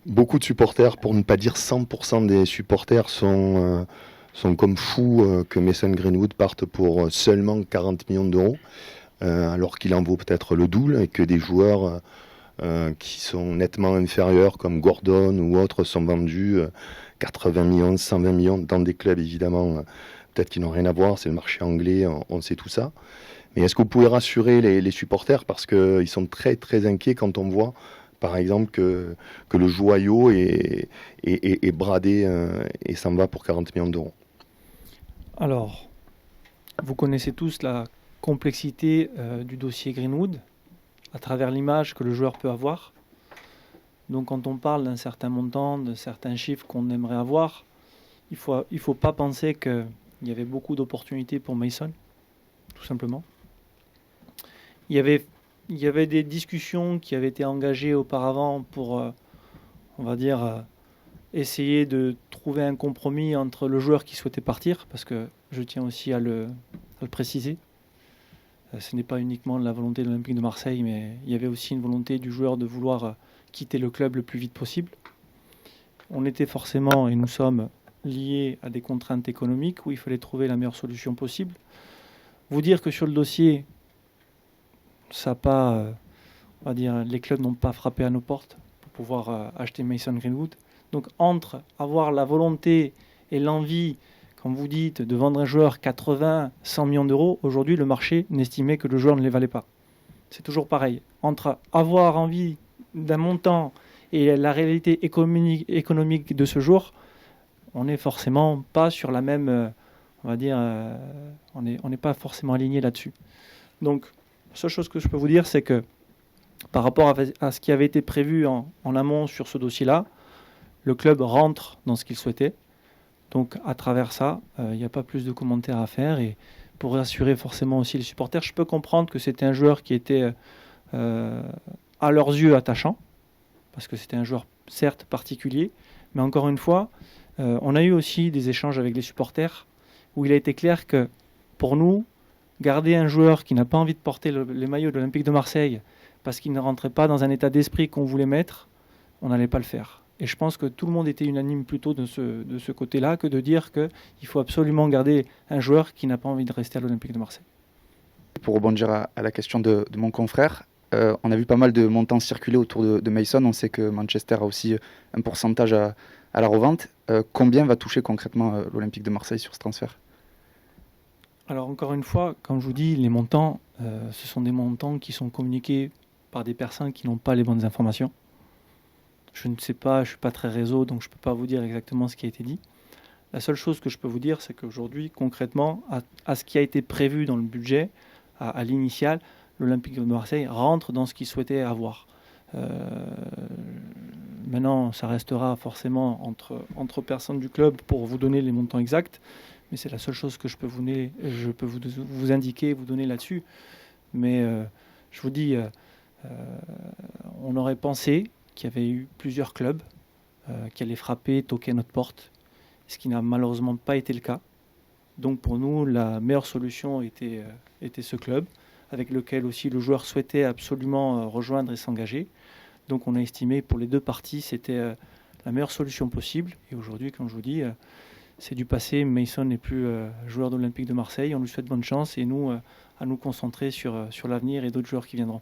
Beaucoup de supporters, pour ne pas dire 100% des supporters, sont comme fous que Mason Greenwood parte pour seulement 40 millions d'euros, alors qu'il en vaut peut-être le double et que des joueurs qui sont nettement inférieurs, comme Gordon ou autres, sont vendus 80 millions, 120 millions dans des clubs évidemment. Peut-être qu'ils n'ont rien à voir, c'est le marché anglais, on sait tout ça. Mais est-ce que vous pouvez rassurer les supporters parce qu'ils sont très très inquiets quand on voit, par exemple, que le joyau est bradé et s'en va pour 40 millions d'euros? Alors, vous connaissez tous la complexité du dossier Greenwood à travers l'image que le joueur peut avoir. Donc quand on parle d'un certain montant, de certains chiffres qu'on aimerait avoir, il faut pas penser qu'il y avait beaucoup d'opportunités pour Mason, tout simplement. Il y avait, il y avait des discussions qui avaient été engagées auparavant pour, on va dire, essayer de trouver un compromis entre le joueur qui souhaitait partir, parce que je tiens aussi à le préciser. Ce n'est pas uniquement la volonté de l'Olympique de Marseille, mais il y avait aussi une volonté du joueur de vouloir quitter le club le plus vite possible. On était forcément, et nous sommes, liés à des contraintes économiques où il fallait trouver la meilleure solution possible. Vous dire que sur le dossier, ça pas, on va dire, les clubs n'ont pas frappé à nos portes pour pouvoir acheter Mason Greenwood. Donc entre avoir la volonté et l'envie, comme vous dites, de vendre un joueur 80, 100 millions d'euros, aujourd'hui le marché n'estimait que le joueur ne les valait pas. C'est toujours pareil. Entre avoir envie d'un montant et la réalité économique de ce jour, on n'est forcément pas sur la même, on va dire, on n'est pas forcément aligné là-dessus. Donc, la seule chose que je peux vous dire, c'est que par rapport à ce qui avait été prévu en amont sur ce dossier-là, le club rentre dans ce qu'il souhaitait. Donc, à travers ça, il n'y a pas plus de commentaires à faire. Et pour rassurer forcément aussi les supporters, je peux comprendre que c'était un joueur qui était, à leurs yeux, attachant, parce que c'était un joueur, certes, particulier. Mais encore une fois, on a eu aussi des échanges avec les supporters où il a été clair que, pour nous, garder un joueur qui n'a pas envie de porter les maillots de l'Olympique de Marseille parce qu'il ne rentrait pas dans un état d'esprit qu'on voulait mettre, on n'allait pas le faire. Et je pense que tout le monde était unanime plutôt de ce côté-là que de dire qu'il faut absolument garder un joueur qui n'a pas envie de rester à l'Olympique de Marseille. Pour rebondir à la question de mon confrère, on a vu pas mal de montants circuler autour de Mason. On sait que Manchester a aussi un pourcentage à la revente. Combien va toucher concrètement l'Olympique de Marseille sur ce transfert? Alors encore une fois, comme je vous dis, les montants, ce sont des montants qui sont communiqués par des personnes qui n'ont pas les bonnes informations. Je ne sais pas, je ne suis pas très réseau, donc je ne peux pas vous dire exactement ce qui a été dit. La seule chose que je peux vous dire, c'est qu'aujourd'hui, concrètement, à ce qui a été prévu dans le budget, à l'initial, l'Olympique de Marseille rentre dans ce qu'il souhaitait avoir. Maintenant, ça restera forcément entre personnes du club pour vous donner les montants exacts, mais c'est la seule chose que je peux vous indiquer, vous donner là-dessus. Mais je vous dis, on aurait pensé qu'il y avait eu plusieurs clubs qui allaient frapper, toquer à notre porte, ce qui n'a malheureusement pas été le cas. Donc pour nous, la meilleure solution était ce club, avec lequel aussi le joueur souhaitait absolument rejoindre et s'engager. Donc on a estimé pour les deux parties, c'était la meilleure solution possible. Et aujourd'hui, comme je vous dis, c'est du passé. Mason n'est plus joueur de l'Olympique de Marseille. On lui souhaite bonne chance et nous, à nous concentrer sur l'avenir et d'autres joueurs qui viendront.